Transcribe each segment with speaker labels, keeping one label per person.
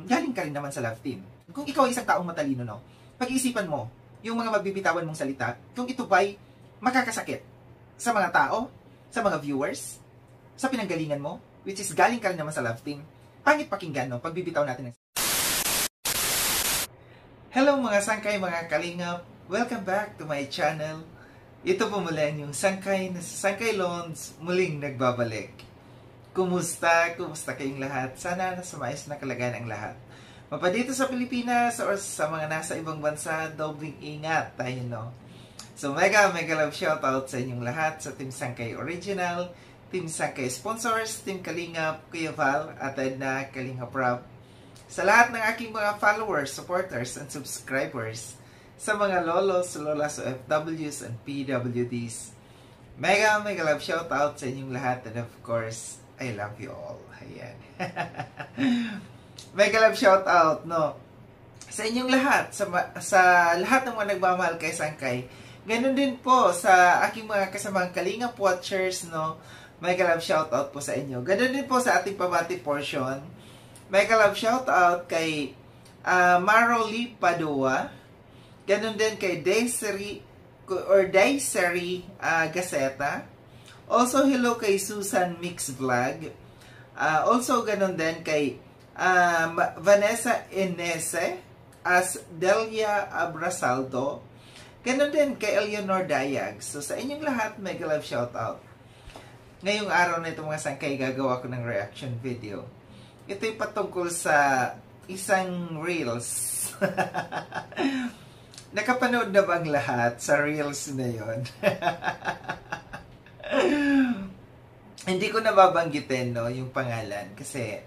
Speaker 1: galing ka rin naman sa love team. Kung ikaw ay isang taong matalino, no, pag-iisipan mo yung mga mabibitawan mong salita, kung ito ba'y makakasakit sa mga tao, sa mga viewers, sa pinanggalingan mo, which is galing ka rin naman sa love team, pangit pakinggan, no, pagbibitaw natin ng... Hello mga sangkay, mga kalingap! Welcome back to my channel. Ito po muli yung sangkay na sa Sangkay Lons muling nagbabalik. Kumusta? Kumusta kayong lahat? Sana nasa maayos na kalagayan ang lahat. Mapa dito sa Pilipinas or sa mga nasa ibang bansa, dobling ingat tayo, no? So mega love shoutout sa inyong lahat, sa Team Sangkay Original, Team Sangkay Sponsors, Team Kalingap, Kuya Val, at Edna, Kalingap Rob. Sa lahat ng aking mga followers, supporters, and subscribers, sa mga lolos, lolas, OFWs, and PWDs, mega love shoutout sa inyong lahat, and of course, I love you all. Ayan. Mega love shoutout, no? Sa inyong lahat, sa lahat ng mga nagmamahal kay Sangkay, ganun din po sa aking mga kasamang Kalingap watchers, no? Mega love shoutout po sa inyo. Ganun din po sa ating pabati portion. Mega love shoutout kay Maroli Padua. Ganun din kay Desiree Gaceta. Also, hello kay Susan Mix Vlog. Also, ganun din kay Vanessa Inese as Delia Abrasaldo. Ganun din kay Eleanor Dayag. So, sa inyong lahat, mega love shoutout. Ngayong araw na ito mga sangkay, gagawa ko ng reaction video. Ito'y patungkol sa isang Reels. Nakapanood na bang lahat sa Reels na yon? Hindi ko nababanggitin, no, yung pangalan kasi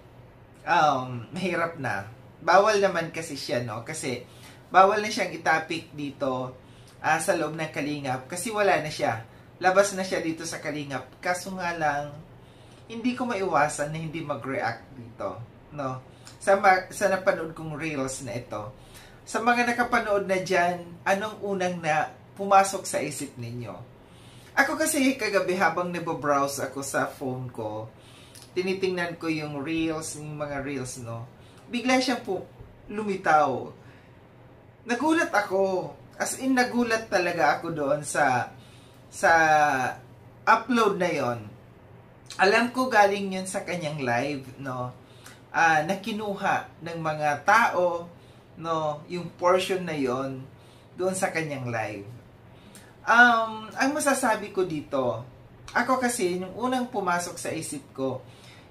Speaker 1: mahirap na. Bawal naman kasi siya, no, kasi bawal na siyang itapik dito sa loob ng Kalingap kasi wala na siya. Labas na siya dito sa Kalingap. Kaso nga lang, hindi ko maiwasan na hindi mag-react dito, no, sa napanood kong Reels na ito. Sa mga nakapanood na dyan, anong unang na pumasok sa isip ninyo? Ako kasi kagabi habang nagbo-browse ako sa phone ko, tinitingnan ko yung Reels, yung mga Reels, no? Bigla siyang lumitaw. Nagulat ako. As in, nagulat talaga ako doon sa upload na yon. Alam ko galing yun sa kanyang live, no? Na kinuha ng mga tao, no, yung portion na yon doon sa kanyang live. Ang masasabi ko dito, ako kasi, yung unang pumasok sa isip ko,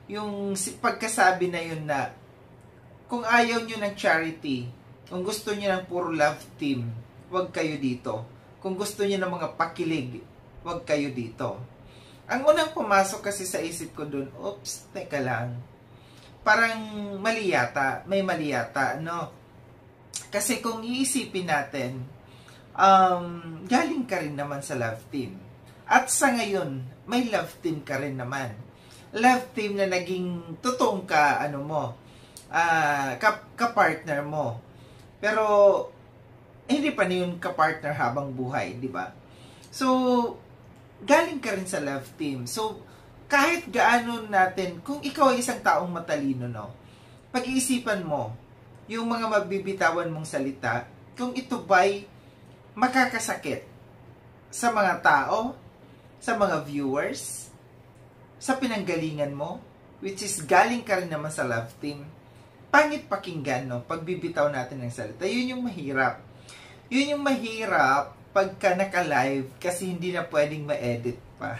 Speaker 1: yung pagkasabi na yun na, kung ayaw nyo ng charity, kung gusto nyo ng puro love team, wag kayo dito. Kung gusto nyo ng mga pakilig, wag kayo dito. Ang unang pumasok kasi sa isip ko doon, oops, teka lang, parang mali yata, may mali yata, no? Kasi kung iisipin natin, galing ka rin naman sa love team. At sa ngayon, may love team ka rin naman. Love team na naging totoong ka-partner mo. Pero, hindi pa na yun ka-partner habang buhay, di ba? So, galing ka rin sa love team. So, kahit gaano natin, kung ikaw ay isang taong matalino, no, pag-iisipan mo, yung mga mabibitawan mong salita, kung ito ba'y makakasakit sa mga tao, sa mga viewers, sa pinanggalingan mo, which is galing ka rin naman sa love team, pangit pakinggan, no, pagbibitaw natin ng salita. Yun yung mahirap. Yun yung mahirap pagka naka-live kasi hindi na pwedeng ma-edit pa.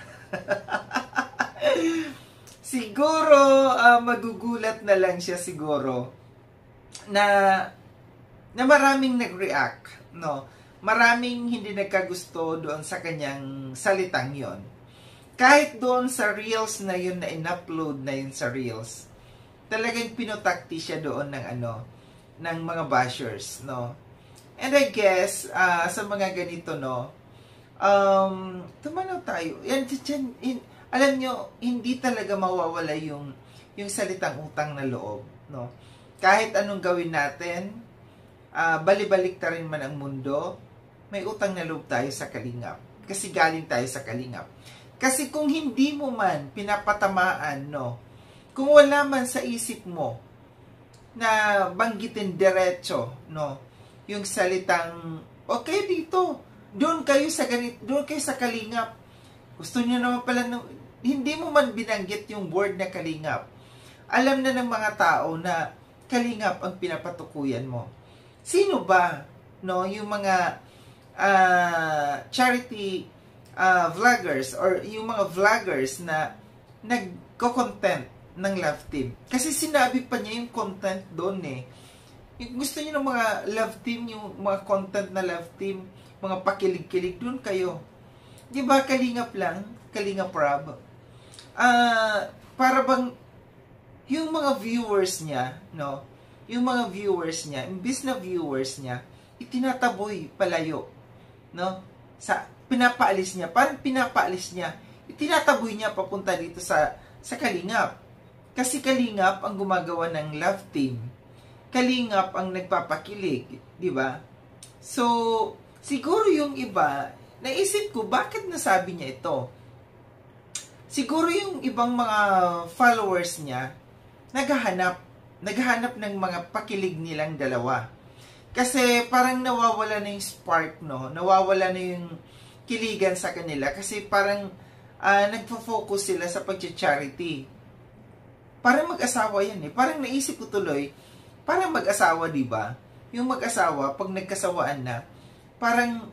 Speaker 1: Siguro, magugulat na lang siya siguro na maraming nag-react, no? Maraming hindi nagkagusto doon sa kanyang salitang yon. Kahit doon sa Reels na yun na in-upload na yun sa Reels, talagang pinutakti siya doon ng ng mga bashers, no? And I guess, sa mga ganito, no, tumanaw tayo. Yan, alam nyo, hindi talaga mawawala yung salitang utang na loob, no? Kahit anong gawin natin, balibalik ta rin man ang mundo, may utang na loob tayo sa Kalingap. Kasi galing tayo sa Kalingap. Kasi kung hindi mo man pinapatamaan, no, kung wala man sa isip mo na banggitin diretso, no? Yung salitang, okay dito, doon kayo sa kalingap. Gusto niyo naman pala, hindi mo man binanggit yung word na kalingap. Alam na ng mga tao na kalingap ang pinapatukuyan mo. Sino ba, no, yung mga charity vloggers or yung mga vloggers na nagko-content ng love team? Kasi sinabi pa niya yung content doon eh. Yung gusto niyo ng mga love team, yung mga content na love team, mga pakilig-kilig, doon kayo. Di ba kalingap lang? Kalingap Rob? Para bang yung mga viewers niya, no? Yung mga viewers niya, imbis na viewers niya, itinataboy palayo, no? Pinapaalis niya, parang pinapaalis niya, itinataboy niya papunta dito sa kalingap. Kasi kalingap ang gumagawa ng love team. Kalingap ang nagpapakilig, di ba? So, siguro yung iba, naisip ko, bakit nasabi niya ito? Siguro yung ibang mga followers niya, naghahanap ng mga pakilig nilang dalawa. Kasi parang nawawala na yung spark, no? Nawawala na yung kiligan sa kanila. Kasi parang nagfo-focus sila sa pag-charity. Parang mag-asawa yan eh. Parang naisip ko tuloy, parang mag-asawa, di ba? Yung mag-asawa, pag nagkasawaan na, parang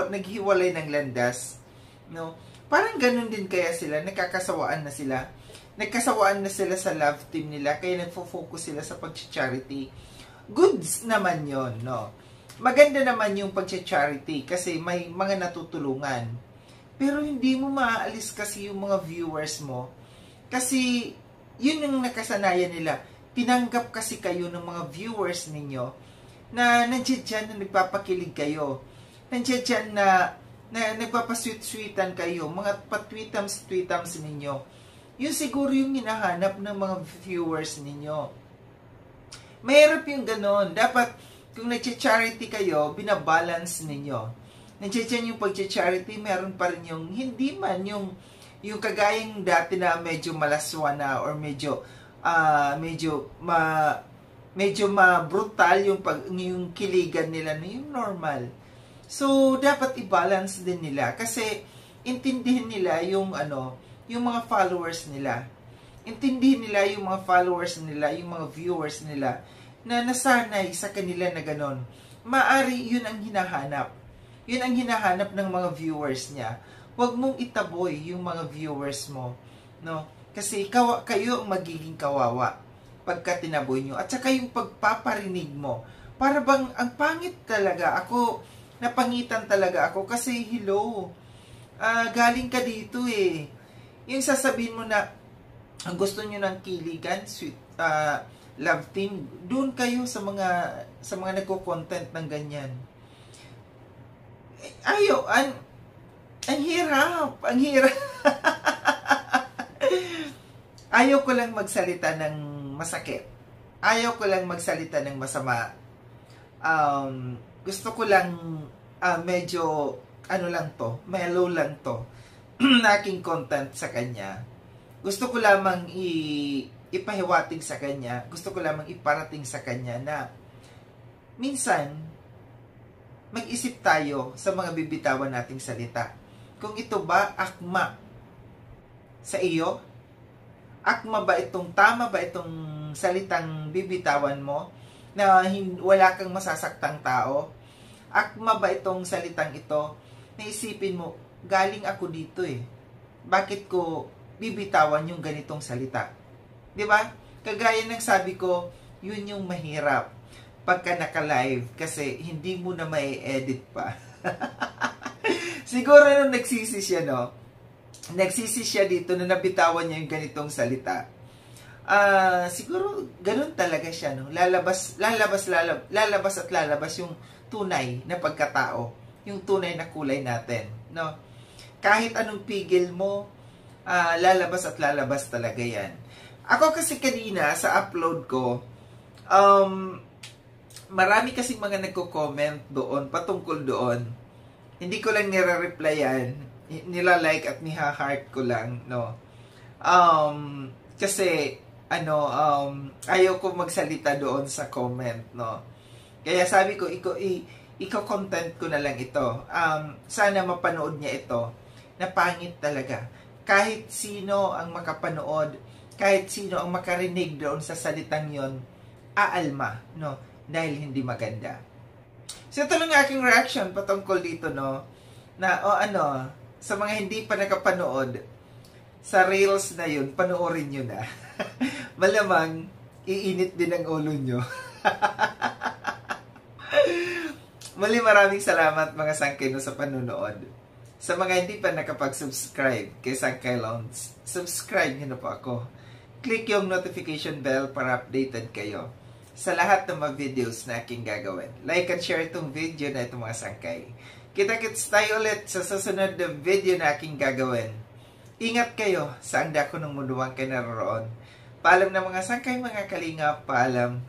Speaker 1: naghihiwalay ng landas, no? Parang ganun din kaya sila, nagkakasawaan na sila. Nagkasawaan na sila sa love team nila, kaya nagfo-focus sila sa pag-charity. Goods naman yon, no? Maganda naman yung pag-charity kasi may mga natutulungan. Pero hindi mo maaalis kasi yung mga viewers mo. Kasi yun yung nakasanayan nila. Tinanggap kasi kayo ng mga viewers ninyo na nandiyan dyan na nagpapakilig kayo. Nandiyan dyan na nagpapasweet-sweetan kayo. Mga patweetams-tweetams ninyo. Yun siguro yung hinahanap ng mga viewers ninyo. Mahirap yung ganon. Dapat, kung nag-charity kayo, binabalance ninyo. Nandiyan yung pag-charity, meron pa rin yung, hindi man yung kagayang dati na medyo malaswa na or medyo brutal yung kiligan nila na yung normal. So, dapat i-balance din nila kasi intindihin nila yung mga followers nila. Intindihin nila yung mga followers nila, yung mga viewers nila na nasanay sa kanila na ganon. Maari yun ang hinahanap. Yun ang hinahanap ng mga viewers niya. Huwag mong itaboy yung mga viewers mo, no? Kasi kayo ang magiging kawawa pagka tinaboy nyo. At saka yung pagpaparinig mo. Para bang, ang pangit talaga. Napangitan talaga ako. Kasi, hello, galing ka dito eh. Yung sasabihin mo na, ang gusto nyo ng kiligan, sweet, love team, doon kayo sa mga nagko-content ng ganyan. Ang hirap. Ayaw ko lang magsalita ng masakit. Ayaw ko lang magsalita ng masama. Gusto ko lang medyo mellow lang to na aking content sa kanya. Gusto ko lamang ipahiwatig sa kanya. Gusto ko lamang iparating sa kanya na minsan mag-isip tayo sa mga bibitawan nating salita. Kung ito ba akma sa iyo? Akma ba tama ba itong salitang bibitawan mo na wala kang masasaktang tao? Akma ba itong salitang ito? Naisipin mo, galing ako dito eh. Bakit ko bibitawan yung ganitong salita? 'Di ba? Kagaya ng sabi ko, yun yung mahirap pagka naka-live kasi hindi mo na mai-edit pa. Siguro nung nagsisi siya, no? Nagsisi siya dito na nabitawan niya yung ganitong salita. Siguro ganun talaga siya, no? Lalabas at lalabas yung tunay na pagkatao, yung tunay na kulay natin, no? Kahit anong pigil mo, lalabas at lalabas talaga yan. Ako kasi kanina sa upload ko, marami kasing mga nagko-comment doon, patungkol doon. Hindi ko lang nire-replyan, nila-like at niha-heart ko lang, no? Kasi, ayaw ko magsalita doon sa comment, no. Kaya sabi ko, iko-content ko na lang ito. Sana mapanood niya ito, na pangit talaga. Kahit sino ang makapanood, kahit sino ang makarinig doon sa salitang yon, aalma, no, dahil hindi maganda. So, ito lang aking reaction patungkol dito, no, na, sa mga hindi pa nakapanood, sa reels na yun, panoorin nyo na. Malamang, iinit din ang ulo nyo. Muli, maraming salamat mga sangkay no sa panunood. Sa mga hindi pa nakapag-subscribe kay Sangkay Lounge, subscribe nyo na po ako. Click yung notification bell para updated kayo sa lahat ng mga videos na aking gagawin. Like and share itong video na itong mga sangkay. Kita-kits tayo ulit sa susunod na video na aking gagawin. Ingat kayo sa ang dako ng munduang kayo naroon. Paalam na mga sangkay, mga kalingap, paalam.